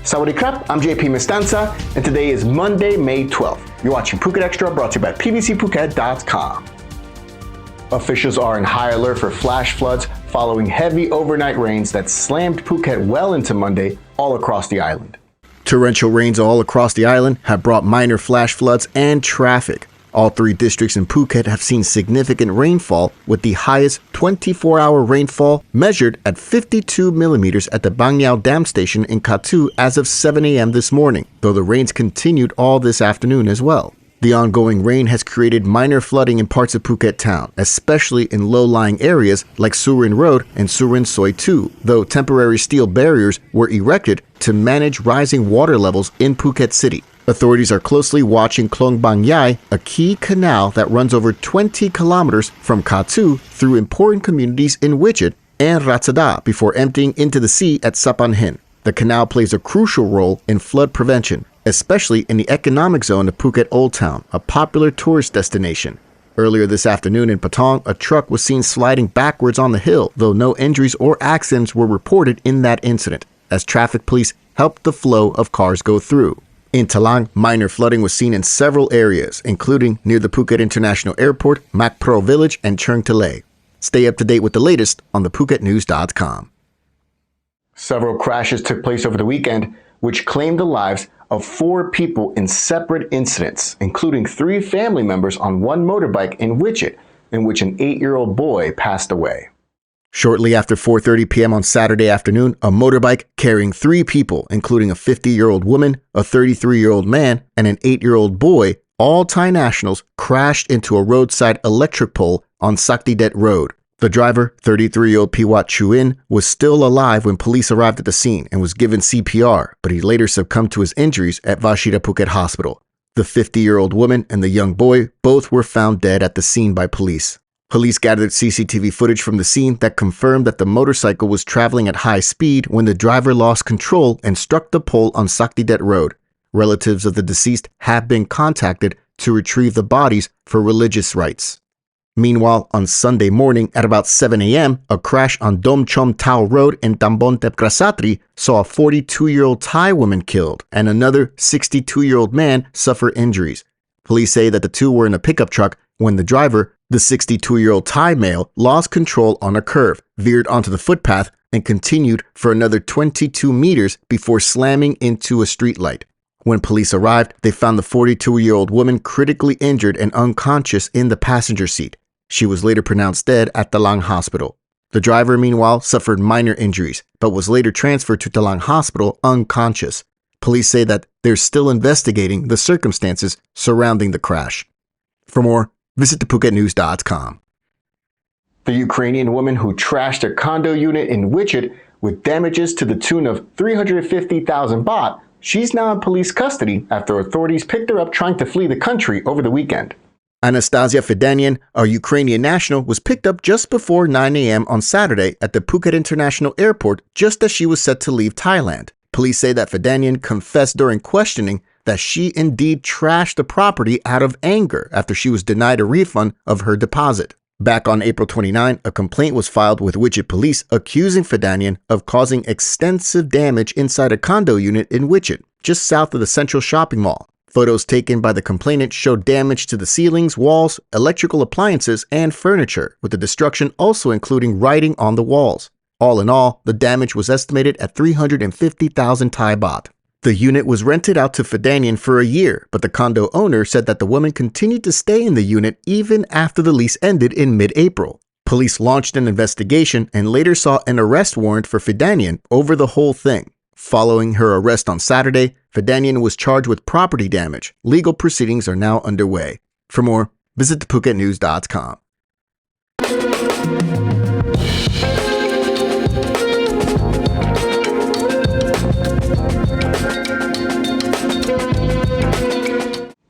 Sawadee krap, I'm JP Mestanza, and today is Monday, May 12th. You're watching Phuket Extra, brought to you by pvcphuket.com. Officials are in high alert for flash floods following heavy overnight rains that slammed Phuket well into Monday all across the island. Torrential rains all across the island have brought minor flash floods and traffic. All three districts in Phuket have seen significant rainfall, with the highest 24-hour rainfall measured at 52 millimeters at the Bang Yao Dam Station in Katu as of 7 a.m. this morning, though the rains continued all this afternoon as well. The ongoing rain has created minor flooding in parts of Phuket town, especially in low-lying areas like Surin Road and Surin Soi 2, though temporary steel barriers were erected to manage rising water levels in Phuket City. Authorities are closely watching Klong Bang Yai, a key canal that runs over 20 kilometers from Katu through important communities in Wichit and Ratsada before emptying into the sea at Sapan Hin. The canal plays a crucial role in flood prevention, especially in the economic zone of Phuket Old Town, a popular tourist destination. Earlier this afternoon in Patong, a truck was seen sliding backwards on the hill, though no injuries or accidents were reported in that incident, as traffic police helped the flow of cars go through. In Talang, minor flooding was seen in several areas, including near the Phuket International Airport, Mak Pro Village, and Cheung Talay. Stay up to date with the latest on thephuket.news.com. Several crashes took place over the weekend, which claimed the lives of 4 people in separate incidents, including 3 family members on one motorbike in Wichit, in which an 8-year-old boy passed away. Shortly after 4:30 p.m. on Saturday afternoon, a motorbike carrying 3 people, including a 50-year-old woman, a 33-year-old man, and an 8-year-old boy, all Thai nationals, crashed into a roadside electric pole on Saktidet Road. The driver, 33-year-old Piwat Chuin, was still alive when police arrived at the scene and was given CPR, but he later succumbed to his injuries at Vashida Phuket Hospital. The 50-year-old woman and the young boy both were found dead at the scene by police. Police gathered CCTV footage from the scene that confirmed that the motorcycle was traveling at high speed when the driver lost control and struck the pole on Saktidet Road. Relatives of the deceased have been contacted to retrieve the bodies for religious rites. Meanwhile, on Sunday morning at about 7 a.m., a crash on Dom Chom Tao Road in Tambon Tep Krasatri saw a 42-year-old Thai woman killed and another 62-year-old man suffer injuries. Police say that the two were in a pickup truck when the driver, the 62-year-old Thai male, lost control on a curve, veered onto the footpath, and continued for another 22 meters before slamming into a streetlight. When police arrived, they found the 42-year-old woman critically injured and unconscious in the passenger seat. She was later pronounced dead at Talang Hospital. The driver, meanwhile, suffered minor injuries, but was later transferred to Talang Hospital unconscious. Police say that they're still investigating the circumstances surrounding the crash. For more, visit thephuket.news.com. The Ukrainian woman who trashed a condo unit in Wichit with damages to the tune of 350,000 baht, she's now in police custody after authorities picked her up trying to flee the country over the weekend. Anastasia Fedanian, a Ukrainian national, was picked up just before 9 a.m. on Saturday at the Phuket International Airport just as she was set to leave Thailand. Police say that Fedanian confessed during questioning that she indeed trashed the property out of anger after she was denied a refund of her deposit. Back on April 29, a complaint was filed with Wichit police accusing Fedanian of causing extensive damage inside a condo unit in Wichit, just south of the central shopping mall. Photos taken by the complainant showed damage to the ceilings, walls, electrical appliances, and furniture, with the destruction also including writing on the walls. All in all, the damage was estimated at 350,000 Thai baht. The unit was rented out to Fedanian for a year, but the condo owner said that the woman continued to stay in the unit even after the lease ended in mid-April. Police launched an investigation and later saw an arrest warrant for Fedanian over the whole thing. Following her arrest on Saturday, Fedanian was charged with property damage. Legal proceedings are now underway. For more, visit thephuket.news.com.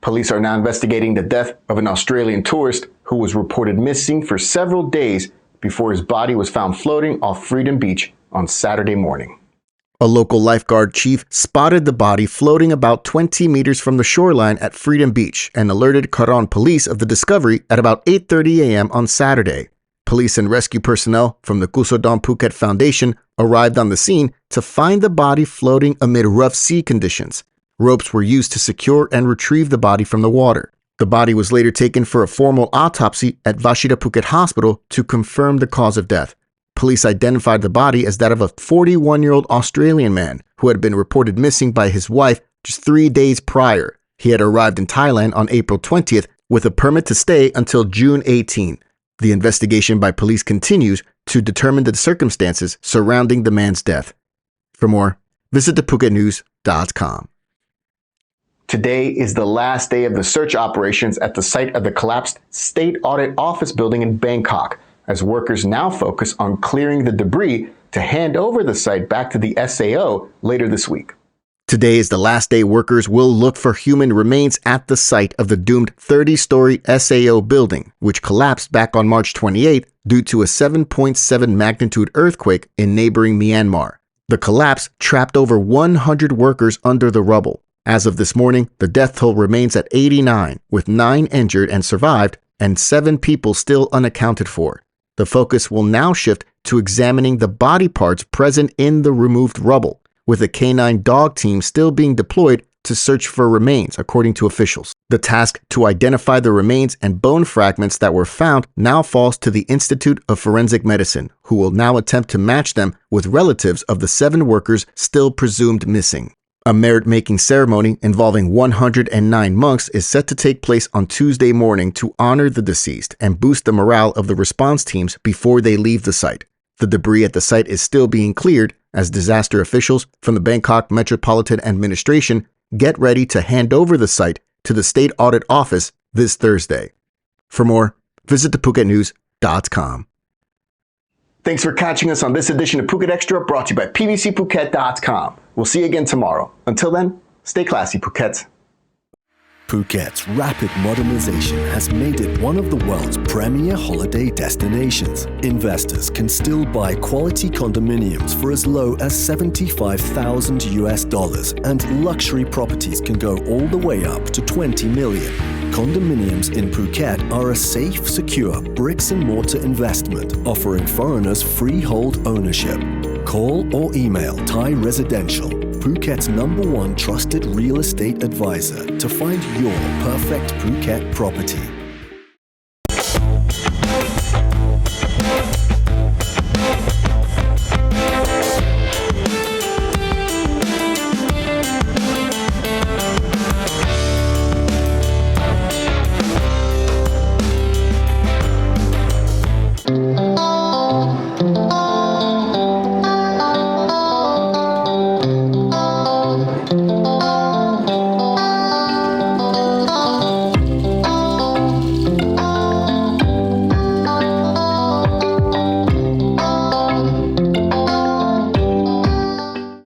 Police are now investigating the death of an Australian tourist who was reported missing for several days before his body was found floating off Freedom Beach on Saturday morning. A local lifeguard chief spotted the body floating about 20 meters from the shoreline at Freedom Beach and alerted Karon police of the discovery at about 8:30 a.m. on Saturday. Police and rescue personnel from the Kusodon Phuket Foundation arrived on the scene to find the body floating amid rough sea conditions. Ropes were used to secure and retrieve the body from the water. The body was later taken for a formal autopsy at Vashida Phuket Hospital to confirm the cause of death. Police identified the body as that of a 41-year-old Australian man who had been reported missing by his wife just 3 days prior. He had arrived in Thailand on April 20th with a permit to stay until June 18. The investigation by police continues to determine the circumstances surrounding the man's death. For more, visit thephuket.news.com. Today is the last day of the search operations at the site of the collapsed State Audit Office building in Bangkok, as workers now focus on clearing the debris to hand over the site back to the SAO later this week. Today is the last day workers will look for human remains at the site of the doomed 30-story SAO building, which collapsed back on March 28 due to a 7.7 magnitude earthquake in neighboring Myanmar. The collapse trapped over 100 workers under the rubble. As of this morning, the death toll remains at 89, with 9 injured and survived, and 7 people still unaccounted for. The focus will now shift to examining the body parts present in the removed rubble, with a canine dog team still being deployed to search for remains, according to officials. The task to identify the remains and bone fragments that were found now falls to the Institute of Forensic Medicine, who will now attempt to match them with relatives of the 7 workers still presumed missing. A merit-making ceremony involving 109 monks is set to take place on Tuesday morning to honor the deceased and boost the morale of the response teams before they leave the site. The debris at the site is still being cleared as disaster officials from the Bangkok Metropolitan Administration get ready to hand over the site to the State Audit Office this Thursday. For more, visit thephuket.news.com. Thanks for catching us on this edition of Phuket Extra, brought to you by pvcphuket.com. We'll see you again tomorrow. Until then, stay classy, Phuket. Phuket's rapid modernization has made it one of the world's premier holiday destinations. Investors can still buy quality condominiums for as low as $75,000, and luxury properties can go all the way up to $20 million. Condominiums in Phuket are a safe, secure bricks-and-mortar investment offering foreigners freehold ownership. Call or email Thai Residential, Phuket's #1 trusted real estate advisor, to find your perfect Phuket property.